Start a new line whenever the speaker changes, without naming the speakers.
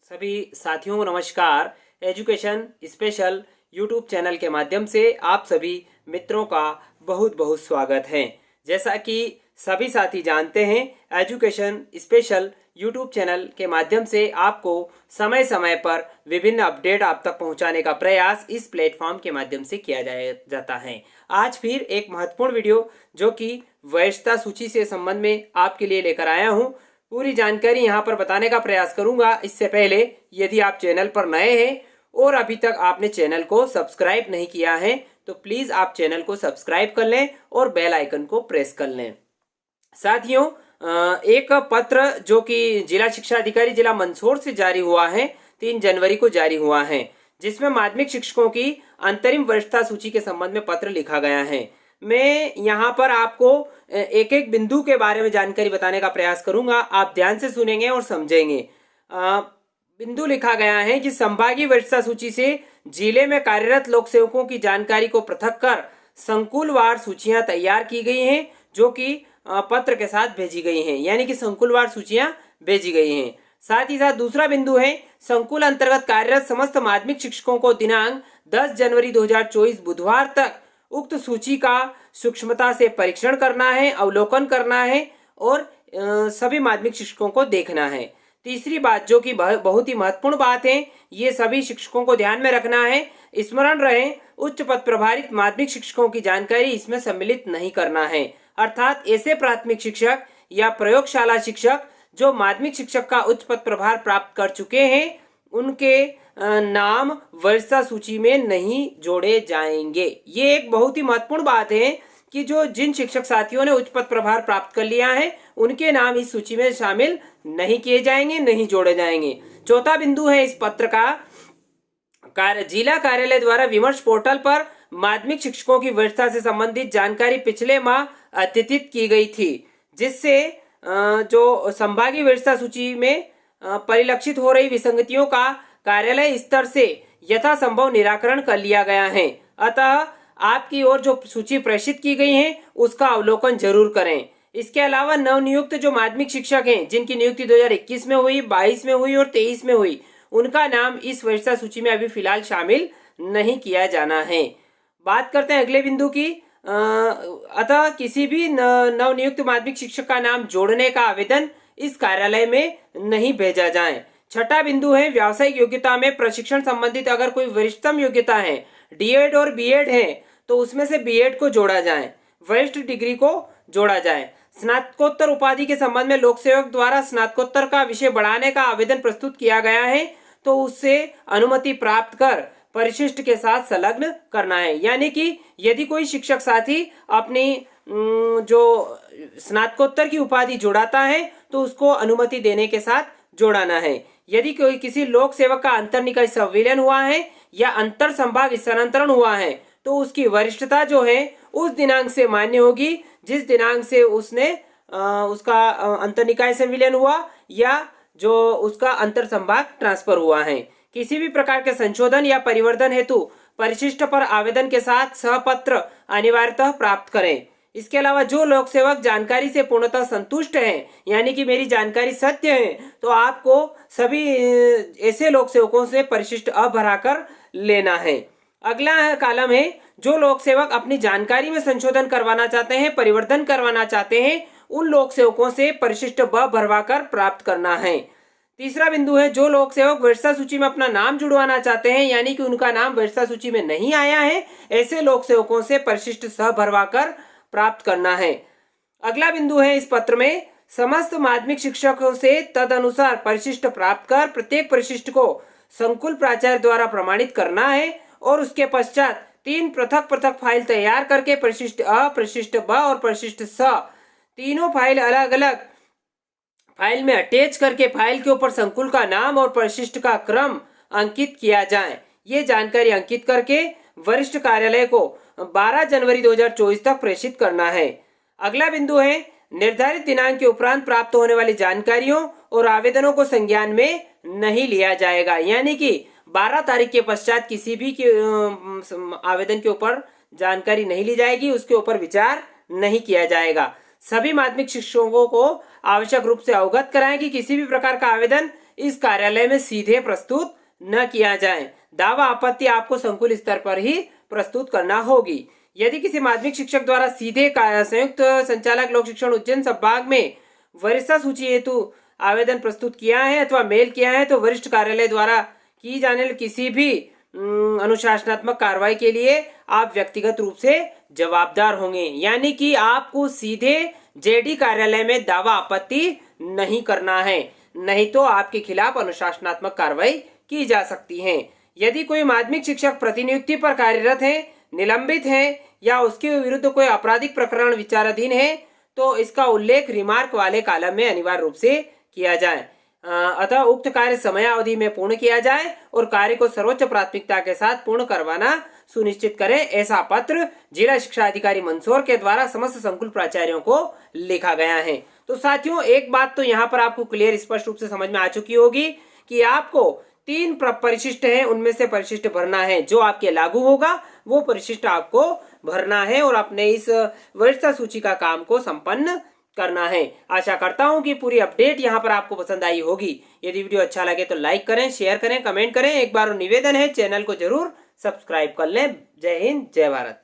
सभी साथियों को नमस्कार। एजुकेशन स्पेशल यूट्यूब चैनल के माध्यम से आप सभी मित्रों का बहुत बहुत स्वागत है। जैसा कि सभी साथी जानते हैं, एजुकेशन स्पेशल यूट्यूब चैनल के माध्यम से आपको समय समय पर विभिन्न अपडेट आप तक पहुंचाने का प्रयास इस प्लेटफॉर्म के माध्यम से किया जाता है। आज फिर एक महत्वपूर्ण वीडियो जो कि वैधता सूची से संबंध में आपके लिए लेकर आया हूं। पूरी जानकारी यहाँ पर बताने का प्रयास करूंगा। इससे पहले यदि आप चैनल पर नए हैं और अभी तक आपने चैनल को सब्सक्राइब नहीं किया है तो प्लीज आप चैनल को सब्सक्राइब कर लें और बेल आइकन को प्रेस कर लें। साथियों, एक पत्र जो कि जिला शिक्षा अधिकारी जिला मंदसौर से जारी हुआ है, 3 जनवरी को जारी हुआ है, जिसमें माध्यमिक शिक्षकों की अंतरिम वरिष्ठता सूची के संबंध में पत्र लिखा गया है। मैं यहाँ पर आपको एक एक बिंदु के बारे में जानकारी बताने का प्रयास करूंगा। आप ध्यान से सुनेंगे और समझेंगे। बिंदु लिखा गया है कि संभागीय वरिष्ठता सूची से जिले में कार्यरत लोक सेवकों की जानकारी को पृथक कर संकुलवार सूचियां तैयार की गई हैं, जो कि पत्र के साथ भेजी गई हैं, यानी कि संकुलवार सूचियां भेजी गई हैं। साथ ही साथ दूसरा बिंदु है, संकुल अंतर्गत कार्यरत समस्त माध्यमिक शिक्षकों को दिनांक 10 जनवरी 2024 बुधवार तक उक्त सूची का सूक्ष्मता से परीक्षण करना है, अवलोकन करना है और सभी माध्यमिक शिक्षकों को देखना है। तीसरी बात जो कि बहुत ही महत्वपूर्ण बात है, ये सभी शिक्षकों को ध्यान में रखना है, स्मरण रहे, उच्च पद प्रभारित माध्यमिक शिक्षकों की जानकारी इसमें सम्मिलित नहीं करना है। अर्थात ऐसे प्राथमिक शिक्षक या प्रयोगशाला शिक्षक जो माध्यमिक शिक्षक का उच्च पद प्रभार प्राप्त कर चुके हैं, उनके नाम वरिष्ठता सूची में नहीं जोड़े जाएंगे। ये एक बहुत ही महत्वपूर्ण बात है कि जिन शिक्षक साथियों ने उच्च पद प्रभार प्राप्त कर लिया है, उनके नाम इस सूची में शामिल नहीं किए जाएंगे, नहीं जोड़े जाएंगे। चौथा बिंदु है इस पत्र का जिला कार्यालय द्वारा विमर्श पोर्टल पर माध्यमिक शिक्षकों की वरिष्ठता से संबंधित जानकारी पिछले माह अद्यतित की गई थी, जिससे जो संभागीय वरिष्ठता सूची में परिलक्षित हो रही विसंगतियों का कार्यालय स्तर से यथासंभव निराकरण कर लिया गया है। अतः आपकी ओर जो सूची प्रेषित की गई है उसका अवलोकन जरूर करें। इसके अलावा नवनियुक्त जो माध्यमिक शिक्षक हैं, जिनकी नियुक्ति 2021 में हुई, 22 में हुई और 23 में हुई, उनका नाम इस वरिष्ठता सूची में अभी फिलहाल शामिल नहीं किया जाना है। बात करते हैं अगले बिंदु की। अतः किसी भी नवनियुक्त माध्यमिक शिक्षक का नाम जोड़ने का आवेदन इस कार्यालय में नहीं भेजा जाए। छठा बिंदु है, व्यावसायिक योग्यता में प्रशिक्षण संबंधित अगर कोई वरिष्ठतम योग्यता है, डीएड और बीएड है, तो उसमें से बीएड को जोड़ा जाए, वरिष्ठ डिग्री को जोड़ा जाए। स्नातकोत्तर उपाधि के संबंध में लोक सेवक द्वारा स्नातकोत्तर का विषय बढ़ाने का आवेदन प्रस्तुत किया गया है, तो उससे अनुमति प्राप्त कर परिशिष्ट के साथ संलग्न करना है। यानी कि यदि कोई शिक्षक साथी अपनी जो स्नातकोत्तर की उपाधि जोड़ाता है तो उसको अनुमति देने के साथ जोड़ाना है। यदि कोई किसी लोक सेवक का अंतर निकाय संविलियन हुआ है या अंतर संभाग स्थानांतरण हुआ है, तो उसकी वरिष्ठता जो है उस दिनांक से मान्य होगी जिस दिनांक से उसने उसका अंतर निकाय संविलियन हुआ या जो उसका अंतर संभाग ट्रांसफर हुआ है। किसी भी प्रकार के संशोधन या परिवर्तन हेतु परिशिष्ट पर आवेदन के साथ सहपत्र अनिवार्यतः प्राप्त करें। इसके अलावा जो लोक सेवक जानकारी से पूर्णतः संतुष्ट हैं, यानी कि मेरी जानकारी सत्य है, तो आपको सभी ऐसे लोक सेवकों से परिशिष्ट भराकर लेना है। अगला कॉलम है, जो लोक सेवक अपनी जानकारी में संशोधन करवाना चाहते हैं, परिवर्तन करवाना चाहते हैं, उन लोक सेवकों से परिशिष्ट भरवाकर प्राप्त करना है। तीसरा बिंदु है, जो लोक सेवक वरिष्ठता सूची में अपना नाम जुड़वाना चाहते हैं, यानी कि उनका नाम वरिष्ठता सूची में नहीं आया है, ऐसे लोक सेवकों से परिशिष्ट भरवाकर प्राप्त करना है। अगला बिंदु है इस पत्र में, समस्त माध्यमिक शिक्षकों से तदनुसार परिशिष्ट प्राप्त कर प्रत्येक परिशिष्ट को संकुल प्राचार्य द्वारा प्रमाणित करना है और उसके पश्चात 3 पृथक पृथक फाइल तैयार करके परिशिष्ट अ, परिशिष्ट ब और परिशिष्ट स तीनों फाइल अलग अलग फाइल में अटैच करके फाइल के ऊपर संकुल का नाम और परिशिष्ट का क्रम अंकित किया जाए। ये जानकारी अंकित करके वरिष्ठ कार्यालय को 12 जनवरी 2024 तक प्रेषित करना है। अगला बिंदु है, निर्धारित दिनांक के उपरांत प्राप्त होने वाली जानकारियों और आवेदनों को संज्ञान में नहीं लिया जाएगा। यानी कि 12 तारीख के पश्चात किसी भी आवेदन के ऊपर जानकारी नहीं ली जाएगी, उसके ऊपर विचार नहीं किया जाएगा। सभी माध्यमिक शिक्षकों को आवश्यक रूप से अवगत कराएं कि किसी भी प्रकार का आवेदन इस कार्यालय में सीधे प्रस्तुत न किया जाए। दावा आपत्ति आपको संकुल स्तर पर ही प्रस्तुत करना होगी। यदि किसी माध्यमिक शिक्षक द्वारा सीधे संयुक्त संचालक लोक शिक्षण उज्जैन संभाग में वरिष्ठता सूची हेतु आवेदन प्रस्तुत किया है अथवा मेल किया है तो वरिष्ठ कार्यालय द्वारा की जाने वाली किसी भी अनुशासनात्मक कार्रवाई के लिए आप व्यक्तिगत रूप से जवाबदार होंगे। यानी कि आपको सीधे जेडी कार्यालय में दावा आपत्ति नहीं करना है, नहीं तो आपके खिलाफ अनुशासनात्मक कार्रवाई की जा सकती है। यदि कोई माध्यमिक शिक्षक प्रतिनियुक्ति पर कार्यरत है, निलंबित है या उसके विरुद्ध कोई आपराधिक प्रकरण विचाराधीन है तो इसका उल्लेख रिमार्क वाले कॉलम में अनिवार्य रूप से किया जाए। अतः उक्त कार्य समयावधि में पूर्ण किया जाए और कार्य को सर्वोच्च प्राथमिकता के साथ पूर्ण करवाना सुनिश्चित करें। ऐसा पत्र जिला शिक्षा अधिकारी मंदसौर के द्वारा समस्त संकुल प्राचार्यों को लिखा गया है। तो साथियों, एक बात तो यहाँ पर आपको क्लियर स्पष्ट रूप से समझ में आ चुकी होगी कि आपको 3 परिशिष्ट हैं, उनमें से परिशिष्ट भरना है। जो आपके लागू होगा वो परिशिष्ट आपको भरना है और अपने इस वरिष्ठता सूची का काम को संपन्न करना है। आशा करता हूं कि पूरी अपडेट यहां पर आपको पसंद आई होगी। यदि वीडियो अच्छा लगे तो लाइक करें, शेयर करें, कमेंट करें। एक बार निवेदन है, चैनल को जरूर सब्सक्राइब कर लें। जय हिंद, जय भारत।